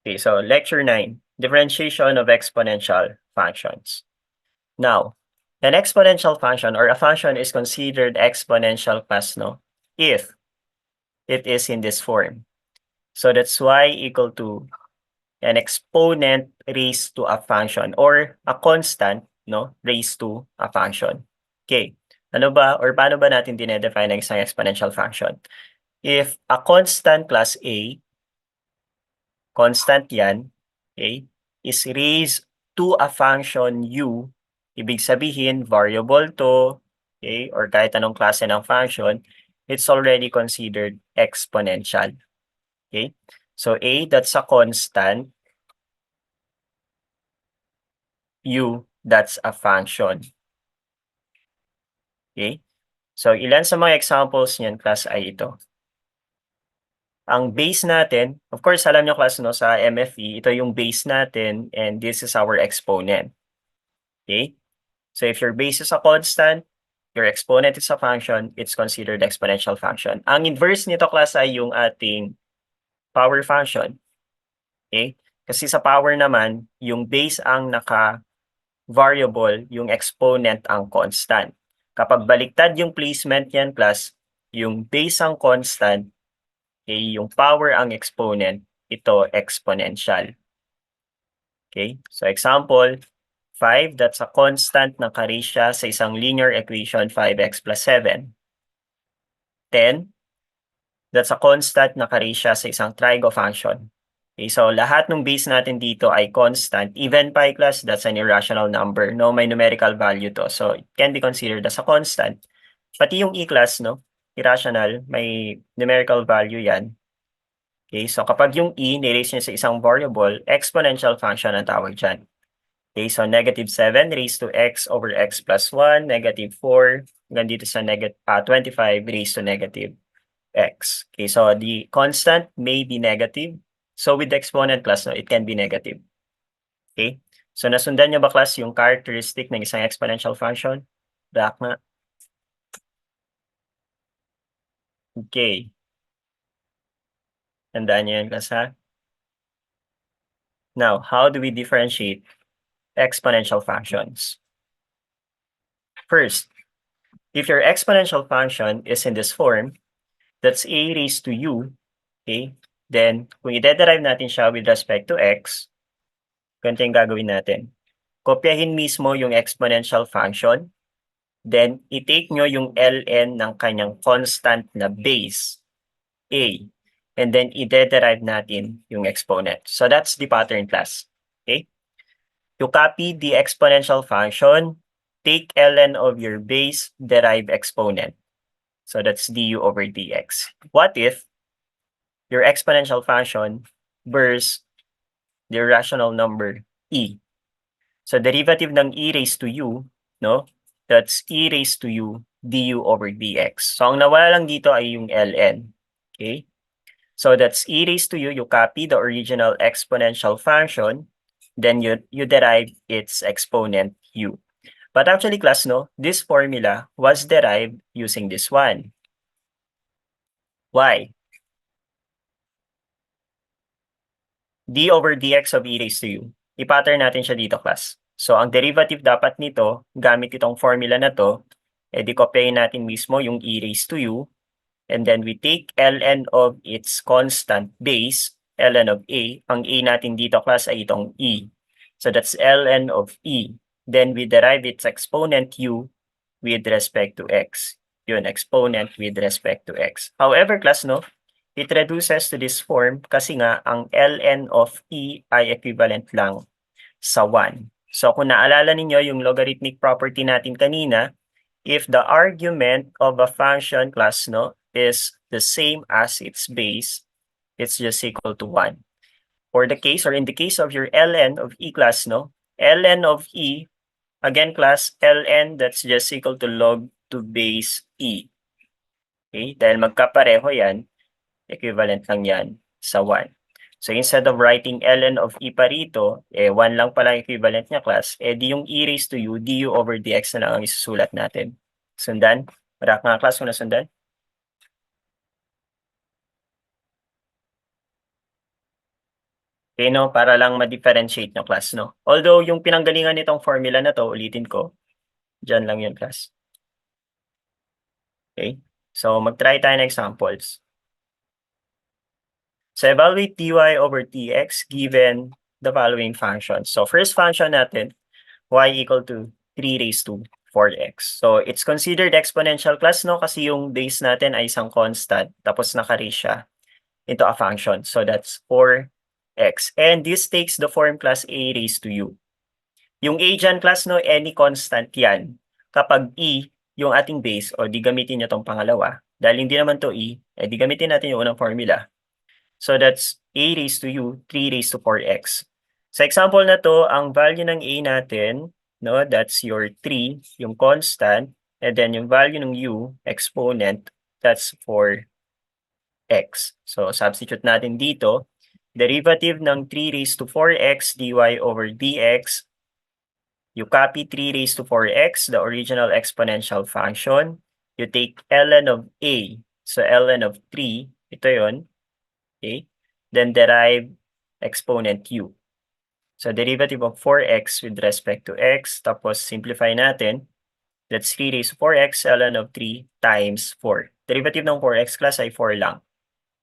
Okay, so lecture 9, differentiation of exponential functions. Now, an exponential function or a function is considered exponential class, no, if it is in this form. So that's y equal to an exponent raised to a function or a constant, no, raised to a function. Okay, ano ba or paano ba natin dinedefine ang isang exponential function? If a constant class A, constant yan, okay, is raised to a function u, ibig sabihin variable to, okay, or kahit anong klase ng function, it's already considered exponential. Okay? So A, that's a constant. U, that's a function. Okay? So ilan sa mga examples niyan, class, ay ito. Ang base natin, of course, alam nyo class, no, sa MFE, ito yung base natin and this is our exponent. Okay? So if your base is a constant, your exponent is a function, it's considered exponential function. Ang inverse nito class ay yung ating power function. Okay? Kasi sa power naman, yung base ang naka-variable, yung exponent ang constant. Kapag baliktad yung placement yan class, yung base ang constant, okay, yung power ang exponent, ito exponential. Okay? So example, 5, that's a constant na ka-raise siya sa isang linear equation 5x plus 7. 10, that's a constant na ka-raise siya sa isang trigo function. Okay, so lahat ng base natin dito ay constant. Even pi class, that's an irrational number. No, may numerical value to. So it can be considered as a constant. Pati yung e class, no, irrational, may numerical value yan. Okay, so kapag yung e, niraise niya sa isang variable, exponential function ang tawag dyan. Okay, so negative 7 raised to x over x plus 1, negative 4, hanggang dito sa 25 raised to negative x. Okay, so the constant may be negative. So with the exponent class, no, it can be negative. Okay, so nasundan nyo ba class yung characteristic ng isang exponential function? Back na. Okay. Tandaan nyo yan class ha. Now, how do we differentiate exponential functions? First, if your exponential function is in this form, that's a raised to u, okay? Then, kung i-derive natin siya with respect to x, ganito yung gagawin natin. Kopyahin mismo yung exponential function, then i-take nyo yung ln ng kanyang constant na base, a, and then i-derive natin yung exponent. So that's the pattern class, okay? You copy the exponential function, take ln of your base, derive exponent. So that's du over dx. What if your exponential function bears the irrational number e? So derivative ng e raised to u, no? That's e raised to u du over dx. So ang nawala lang dito ay yung ln. Okay? So that's e raised to u, you copy the original exponential function, then you derive its exponent u. But actually class, no, this formula was derived using this one. Why? D over dx of e raised to u. I-pattern natin siya dito, class. So, ang derivative dapat nito, gamit itong formula na to, edi kopyahin natin mismo yung e raised to u, and then we take ln of its constant base, ln of a. Ang a natin dito, class, ay itong e. So, that's ln of e. Then, we derive its exponent u with respect to x. Yun, exponent with respect to x. However, class, no, it reduces to this form kasi nga ang ln of e ay equivalent lang sa 1. So kung naalala ninyo yung logarithmic property natin kanina, if the argument of a function class, no, is the same as its base, it's just equal to 1. For the case or in the case of your ln of e class, no, ln of e, again class, ln that's just equal to log to base e. Okay, dahil magkapareho yan, equivalent lang yan sa 1. So instead of writing ln of e pa rito, 1 lang pala equivalent niya class, di yung e raised to u, du over dx na lang ang isusulat natin. Sundan? Marak nga class kung nasundan? Okay, no? Para lang ma-differentiate ng class, no? Although, yung pinanggalingan nitong formula na to, ulitin ko, dyan lang yun, class. Okay? So, mag-try tayo ng examples. So, evaluate dy over dx given the following functions. So, first function natin, y equal to 3 raised to 4x. So, it's considered exponential class, no? Kasi yung base natin ay isang constant, tapos naka-raise siya into a function. So, that's 4x. And this takes the form class a raised to u. Yung a dyan, class, no? Any constant yan. Kapag e, yung ating base, o di gamitin nyo tong pangalawa. Dahil hindi naman to e, di gamitin natin yung unang formula. So that's a raised to u, 3 raised to 4x. Sa example na to, ang value ng a natin, no, that's your 3, yung constant, and then yung value ng u, exponent, that's 4x. So substitute natin dito, derivative ng 3 raised to 4x dy over dx, you copy 3 raised to 4x, the original exponential function, you take ln of a, so ln of 3, ito yon. Okay? Then derive exponent u. So derivative of 4x with respect to x, tapos simplify natin. That's 3 raised to 4x ln of 3 times 4. Derivative ng 4x class ay 4 lang.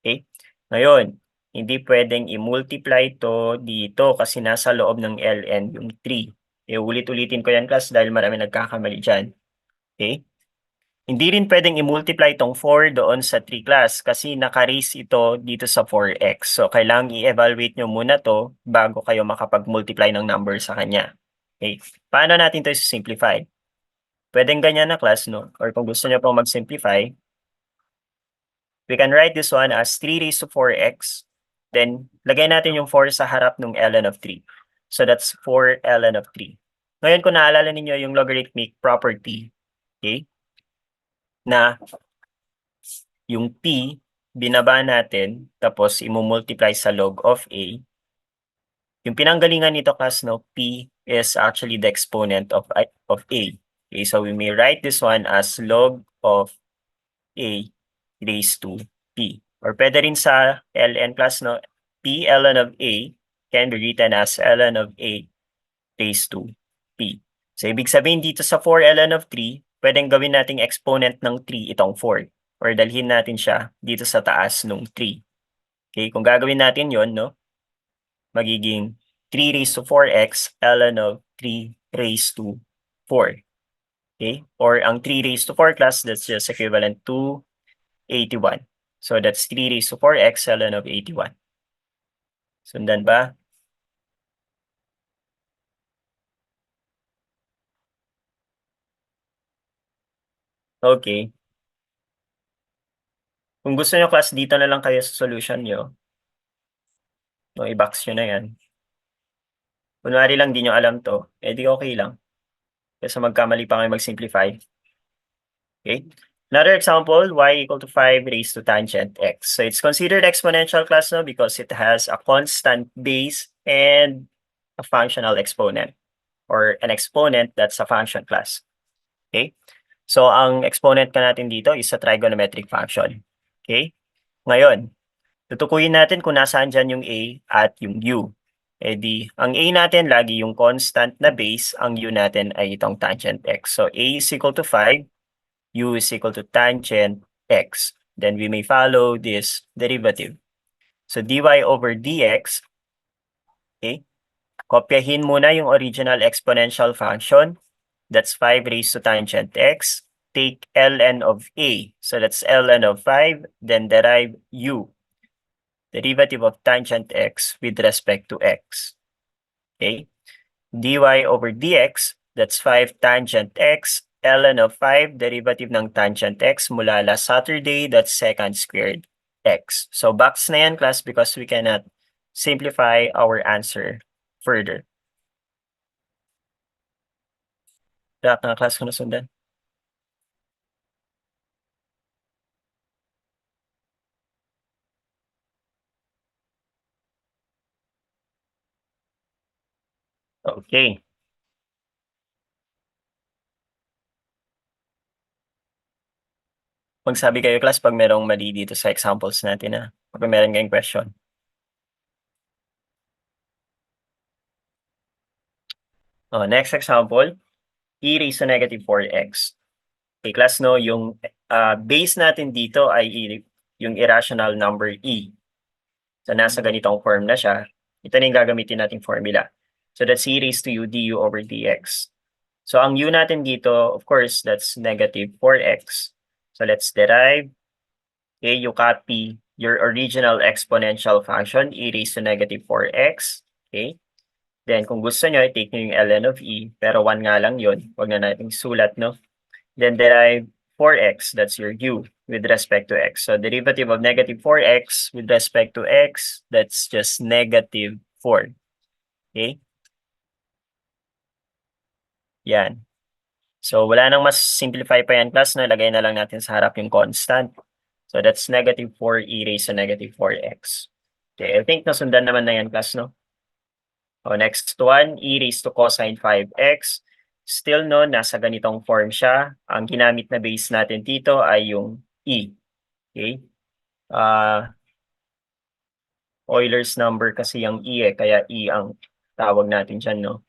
Okay? Ngayon, hindi pwedeng i-multiply to dito kasi nasa loob ng ln yung 3. Ulit-ulitin ko yan class dahil marami nagkakamali dyan. Okay? Hindi rin pwedeng i-multiply itong 4 doon sa 3 class kasi naka-raise ito dito sa 4x. So, kailangan i-evaluate nyo muna to bago kayo makapag-multiply ng number sa kanya. Okay. Paano natin ito i-simplify? Pwedeng ganyan na class, no? Or kung gusto nyo pong mag-simplify, we can write this one as 3 raised to 4x. Then, lagay natin yung 4 sa harap ng ln of 3. So, that's 4 ln of 3. Ngayon, kung naalala ninyo yung logarithmic property, okay, na yung p, binaba natin, tapos imumultiply sa log of a. Yung pinanggalingan nito, class, no, p is actually the exponent of a. Okay, so we may write this one as log of a raised to p. Or pwede rin sa ln, class, no, p ln of a can be written as ln of a raised to p. So, ibig sabihin dito sa 4 ln of 3, pwedeng gawin nating exponent ng 3 itong 4. Or dalhin natin siya dito sa taas nung 3. Okay, kung gagawin natin yon, no, magiging 3 raised to 4x ln of 3 raised to 4. Okay, or ang 3 raised to 4 class, that's just equivalent to 81. So that's 3 raised to 4x ln of 81. Sundan ba? Okay. Kung gusto nyo class, dito na lang kayo sa solution nyo. No, i-box nyo na yan. Kunwari lang di nyo alam to, edi okay lang. Kasi magkamali pa kayo mag-simplify. Okay? Another example, y equal to 5 raised to tangent x. So it's considered exponential class now because it has a constant base and a functional exponent or an exponent that's a function class. Okay? So ang exponent ka natin dito is a trigonometric function. Okay? Ngayon, tutukuyin natin kung nasaan dyan yung a at yung u. Eh di, ang a natin lagi yung constant na base, ang u natin ay itong tangent x. So a is equal to 5, u is equal to tangent x. Then we may follow this derivative. So dy over dx, okay? Kopyahin muna yung original exponential function. That's 5 raised to tangent x. Take ln of a. So that's ln of 5. Then derive u. Derivative of tangent x with respect to x. Okay? dy over dx, that's 5 tangent x, ln of 5, derivative ng tangent x mula last Saturday, that's secant squared x. So box na yan, class, because we cannot simplify our answer further. Lahat ng class ko nasundan. Okay. Magsabi kayo, class, pag merong mali dito sa examples natin, ha? Pag meron kayong question. Next example, e raised to negative 4x. Okay, class, no, yung base natin dito ay yung irrational number e. So, nasa ganitong form na siya. Ito na yung gagamitin nating formula. So, that's e raised to u du over dx. So, ang u natin dito, of course, that's negative 4x. So, let's derive. Okay, you copy your original exponential function, e raised to negative 4x. Okay. Then, kung gusto nyo, i-take nyo yung ln of e, pero 1 nga lang yun. Huwag na nating sulat, no? Then, derive 4x, that's your u, with respect to x. So, derivative of negative 4x with respect to x, that's just negative 4. Okay? Yan. So, wala nang mas simplify pa yan, class, no? Lagay na lang natin sa harap yung constant. So, that's negative 4 e raised to negative 4x. Okay, I think nasundan naman na yan, class, no? Next one, e raised to cosine 5x. Still, no, nasa ganitong form siya. Ang ginamit na base natin dito ay yung e. Okay? Euler's number kasi yung e eh, kaya e ang tawag natin dyan, no?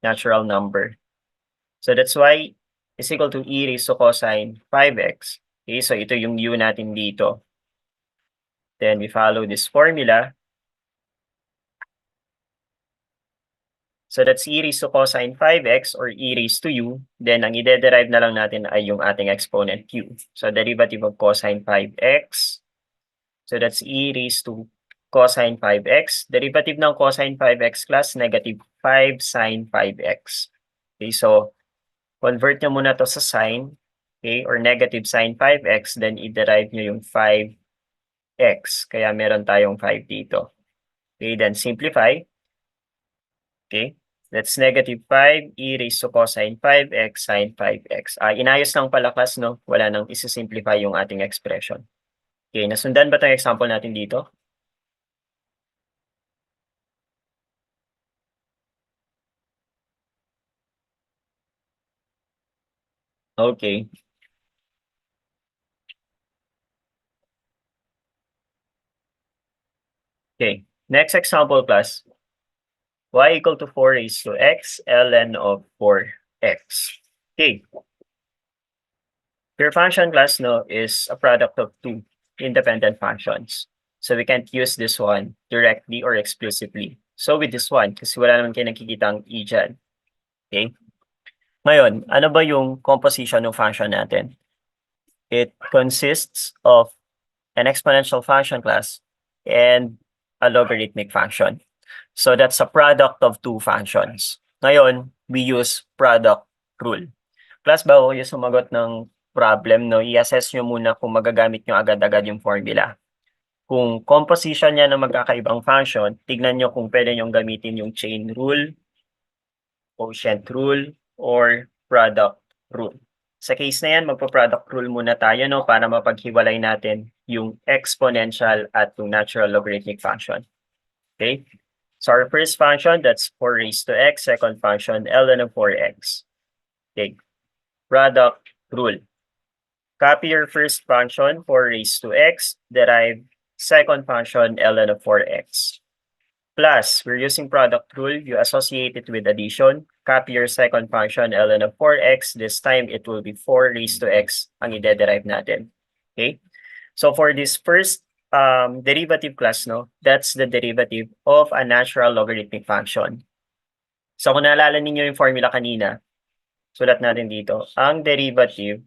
Natural number. So that's why is equal to e raised to cosine 5x. Okay, so ito yung u natin dito. Then we follow this formula. So that's e raised to cosine 5x or e raised to u. Then ang i-derive na lang natin ay yung ating exponent q. So derivative of cosine 5x. So that's e raised to cosine 5x. Derivative ng cosine 5x, class, negative 5 sine 5x. Okay, so convert nyo muna to sa sine. Okay, or negative sine 5x. Then i-derive nyo yung 5x. Kaya meron tayong 5 dito. Okay, then simplify. Okay. That's negative 5 e raised to cosine 5x sine 5x. Inayos lang pala, class, no? Wala nang isi-simplify yung ating expression. Okay, nasundan ba itong example natin dito? Okay. Okay, next example, class. Y equal to 4 raised to x, ln of 4x. Okay. Your function, class, no, is a product of two independent functions. So we can't use this one directly or exclusively. So with this one, kasi wala naman kayo nakikita ang e dyan. Okay? Ngayon, ano ba yung composition ng function natin? It consists of an exponential function, class, and a logarithmic function. So that's a product of two functions. Ngayon, we use product rule. Class, bago kayo sumagot ng problem, no, i-assess nyo muna kung magagamit nyo agad-agad yung formula. Kung composition niya ng magkakaibang function, tignan nyo kung pwede nyong gamitin yung chain rule, quotient rule, or product rule. Sa case na yan, magpa-product rule muna tayo, no, para mapaghiwalay natin yung exponential at yung natural logarithmic function. Okay? So our first function, that's 4 raised to x. Second function, ln of 4x. Okay. Product rule. Copy your first function, 4 raised to x. Derive second function, ln of 4x. Plus, we're using product rule. You associate it with addition. Copy your second function, ln of 4x. This time, it will be 4 raised to x ang i-derive natin. Okay? So for this first derivative, class, no, that's the derivative of a natural logarithmic function. So kung naalala ninyo yung formula kanina, sulat natin dito, ang derivative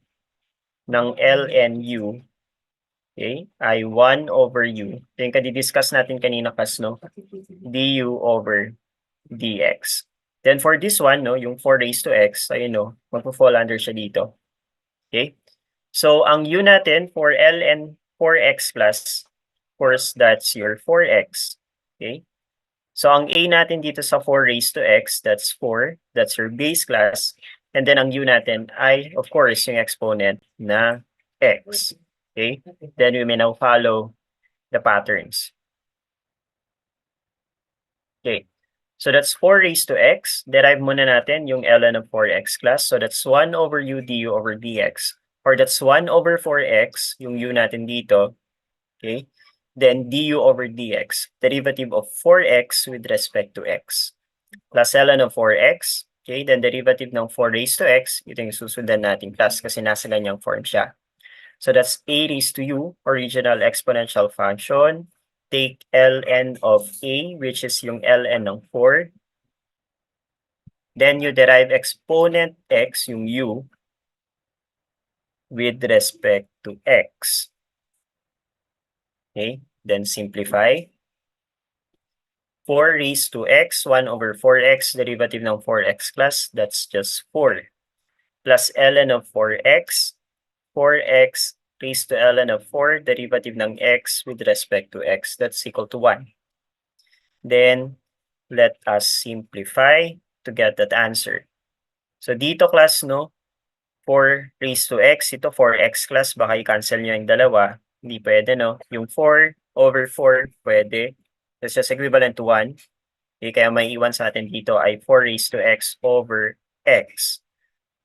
ng ln u, okay, ay 1 over u. Ito yung kadidiscuss natin kanina, class, no, du over dx. Then for this one, no, yung 4 raised to x, ayun, no, magpo-fall under siya dito. Okay? So ang u natin for ln 4x, class, of course, that's your 4x. Okay? So, ang a natin dito sa 4 raised to x, that's 4. That's your base, class. And then, ang u natin ay, of course, yung exponent na x. Okay? Then, we may now follow the patterns. Okay. So, that's 4 raised to x. Derive muna natin yung ln of 4x, class. So, that's 1 over u du over dx. Or that's 1 over 4x, yung u natin dito. Okay? Then du over dx, derivative of 4x with respect to x. plus ln of 4x. Okay, then derivative ng 4 raised to x, ito yung susundan natin class kasi nasa ganyang form siya. So that's a raised to u, original exponential function. Take ln of a, which is yung ln ng 4. Then you derive exponent x, yung u, with respect to x. Okay, then simplify. 4 raised to x, 1 over 4x, derivative ng 4x class, that's just 4. Plus ln of 4x, 4x raised to ln of 4, derivative ng x with respect to x, that's equal to 1. Then, let us simplify to get that answer. So dito class, no, 4 raised to x, ito 4x class, baka i-cancel nyo yung dalawa. Hindi pwede, no? Yung 4 over 4, pwede. That's just equivalent to 1. Okay, kaya may iwan sa atin dito ay 4 raised to x over x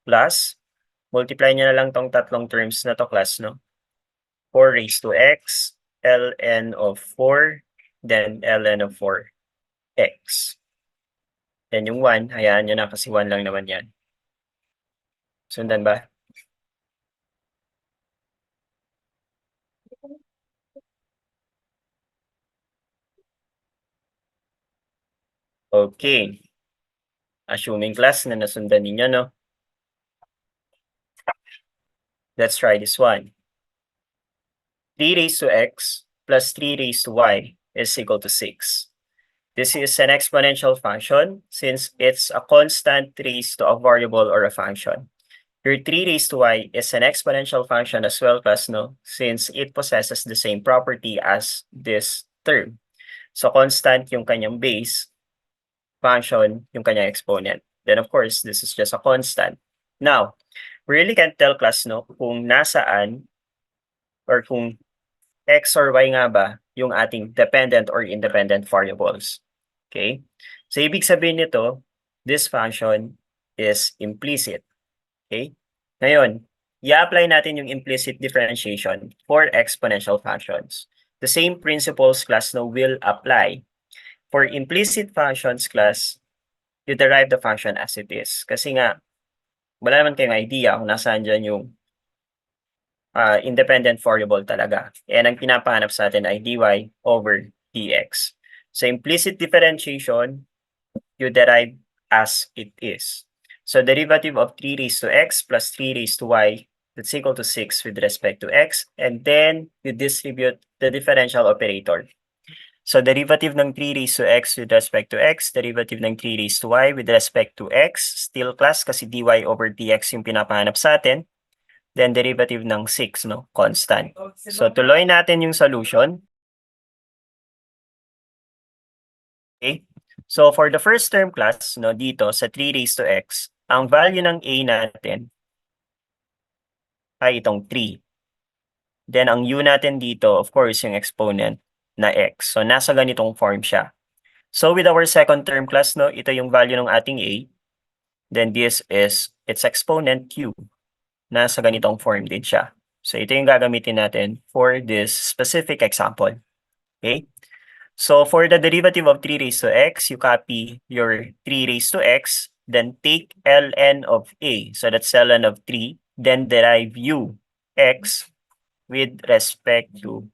plus, multiply nyo na lang tong tatlong terms na to class, no? 4 raised to x, ln of 4, then ln of 4x. Then yung 1, hayaan nyo na kasi 1 lang naman yan. Sundan ba? Okay. Assuming class na nasundan ninyo, no? Let's try this one. 3 raised to x plus 3 raised to y is equal to 6. This is an exponential function since it's a constant raised to a variable or a function. Your 3 raised to y is an exponential function as well, class, no? Since it possesses the same property as this term. So constant yung kanyang base, function yung kanyang exponent. Then of course, this is just a constant. Now, we really can't tell, class, no, kung nasaan or kung x or y nga ba yung ating dependent or independent variables. Okay? So ibig sabihin nito, this function is implicit. Okay? Ngayon, i-apply natin yung implicit differentiation for exponential functions. The same principles, class, no, will apply. For implicit functions, class, you derive the function as it is. Kasi nga, wala naman kayong idea kung nasaan dyan yung independent variable talaga. And ang pinapahanap sa atin ay dy over dx. So implicit differentiation, you derive as it is. So derivative of 3 raised to x plus 3 raised to y, that's equal to 6 with respect to x. And then you distribute the differential operator. So derivative ng 3 raised to x with respect to x, derivative ng 3 raised to y with respect to x, still class kasi dy over dx yung pinapahanap sa atin. Then derivative ng 6, no? Constant. So tuloy natin yung solution. Okay? So for the first term, class, no, dito sa 3 raised to x, ang value ng a natin ay itong 3. Then ang u natin dito, of course, yung exponent na x. So nasa ganitong form siya. So with our second term, class, no, ito yung value ng ating a. Then this is its exponent q. Nasa ganitong form din siya. So ito yung gagamitin natin for this specific example. Okay? So for the derivative of 3 raised to x, you copy your 3 raised to x, then take ln of a. So that's ln of 3, then derive u, x, with respect to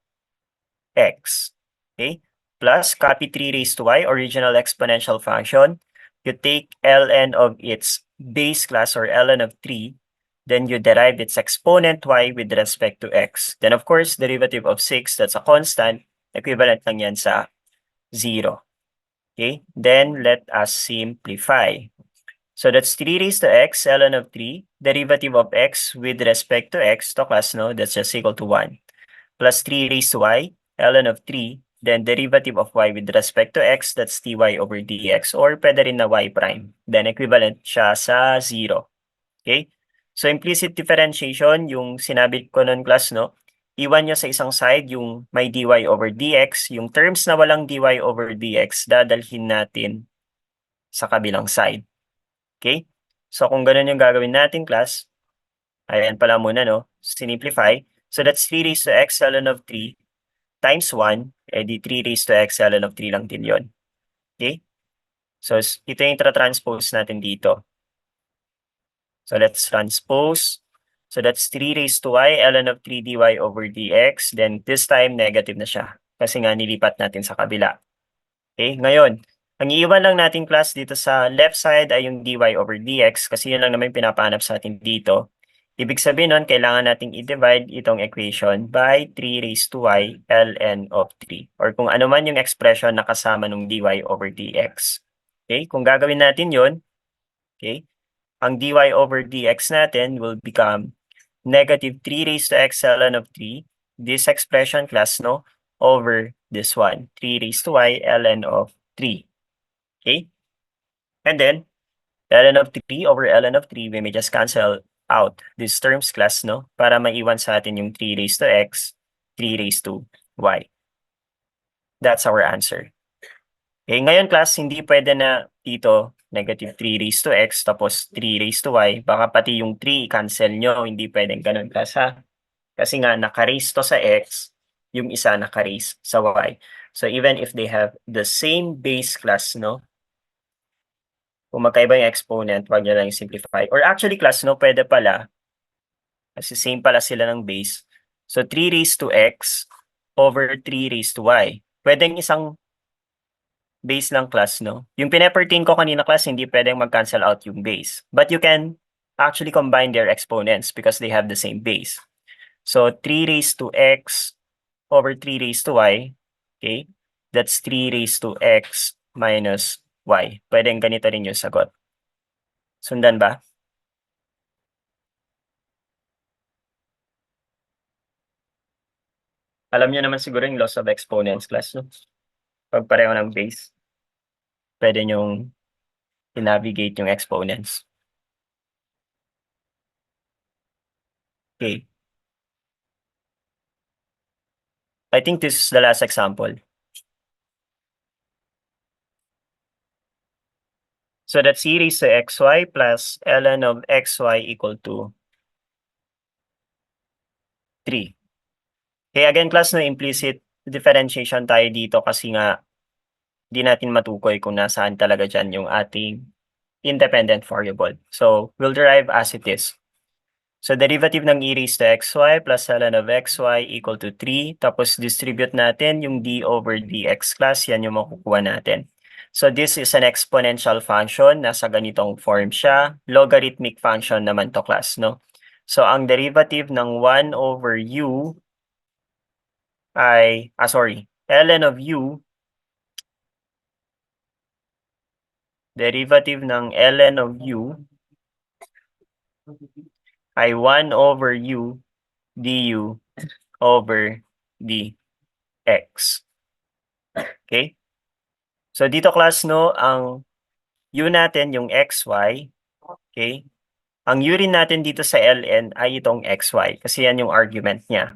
x. Okay? Plus, copy 3 raised to y, original exponential function. You take ln of its base class or ln of 3, then you derive its exponent y with respect to x. Then of course, derivative of 6, that's a constant, equivalent lang yan sa 0. Okay? Then let us simplify. So that's 3 raised to x, ln of 3, derivative of x with respect to x, to class, no, that's just equal to 1. Plus 3 raised to y, ln of 3, then derivative of y with respect to x, that's dy over dx, or pwede rin na y prime. Then equivalent siya sa 0. Okay? So implicit differentiation, yung sinabi ko nun, class, no? Iwan nyo sa isang side yung may dy over dx. Yung terms na walang dy over dx, dadalhin natin sa kabilang side. Okay? So kung ganun yung gagawin natin, class, ayan pala muna, no? Simplify. So that's 3 raised to x ln of 3 times 1, edi 3 raised to x ln of 3 lang din yon. Okay? So, ito yung transpose natin dito. So, let's transpose. So, that's 3 raised to y, ln of 3 dy over dx. Then, this time, negative na siya. Kasi nga, nilipat natin sa kabila. Okay, ngayon, ang iiwan lang natin class dito sa left side ay yung dy over dx kasi yun lang naman yung pinapahanap sa atin dito. Ibig sabihin nun, kailangan nating i-divide itong equation by 3 raised to y ln of 3. Or kung ano man yung expression na kasama ng dy over dx. Okay, kung gagawin natin yun, okay, ang dy over dx natin will become negative 3 raised to x ln of 3. This expression class, no, over this one, 3 raised to y ln of 3. Okay? And then, ln of 3 over ln of 3, we may just cancel out these terms class, no? Para maiwan sa atin yung 3 raised to x, 3 raised to y. That's our answer. Okay, ngayon class, hindi pwede na dito negative 3 raised to x tapos 3 raised to y. Baka pati yung 3 cancel nyo, hindi pwedeng ganun class ha. Kasi nga naka-raise to sa x, yung isa naka-raise sa y. So even if they have the same base class, no? Kung magkaiba yung exponent, wag nyo lang yung simplify. Or actually class, no, pwede pala. Kasi same pala sila ng base. So 3 raised to x over 3 raised to y. Pwedeng isang base lang class, no? Yung pinepertain ko kanina class, hindi pwedeng mag-cancel out yung base. But you can actually combine their exponents because they have the same base. So 3 raised to x over 3 raised to y. Okay? That's 3 raised to x minus y. Pwedeng ganito rin yung sagot. Sundan ba? Alam niyo naman siguro yung loss of exponents class, no? Pag pareho ng base, pwede nyong i-navigate yung exponents. Okay. I think this is the last example. So that's c raised to xy plus ln of xy equal to 3. Okay, again class, no, implicit differentiation tayo dito kasi nga di natin matukoy kung nasaan talaga dyan yung ating independent variable. So we'll derive as it is. So derivative ng e raised to xy plus ln of xy equal to 3. Tapos distribute natin yung d over dx class. Yan yung makukuha natin. So this is an exponential function. Nasa ganitong form siya. Logarithmic function naman to class, no? So ang derivative ng 1 over u ay, ln of u, derivative ng ln of u ay 1 over u du over dx. Okay? So dito class, no, ang u natin yung xy, okay? Ang u rin natin dito sa ln ay itong xy kasi yan yung argument niya.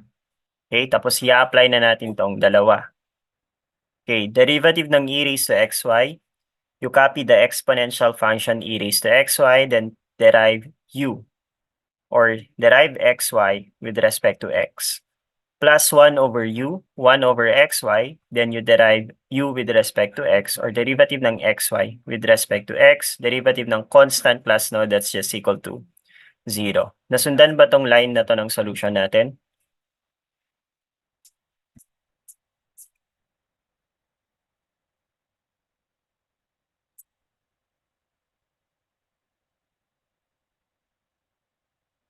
Okay? Tapos i-apply na natin tong dalawa. Okay, derivative ng e raised to xy, you copy the exponential function e raised to xy, then derive u or derive xy with respect to x. Plus 1 over u, 1 over xy, then you derive u with respect to x or derivative ng xy with respect to x, derivative ng constant plus, no, that's just equal to 0. Nasundan ba tong line na to ng solution natin?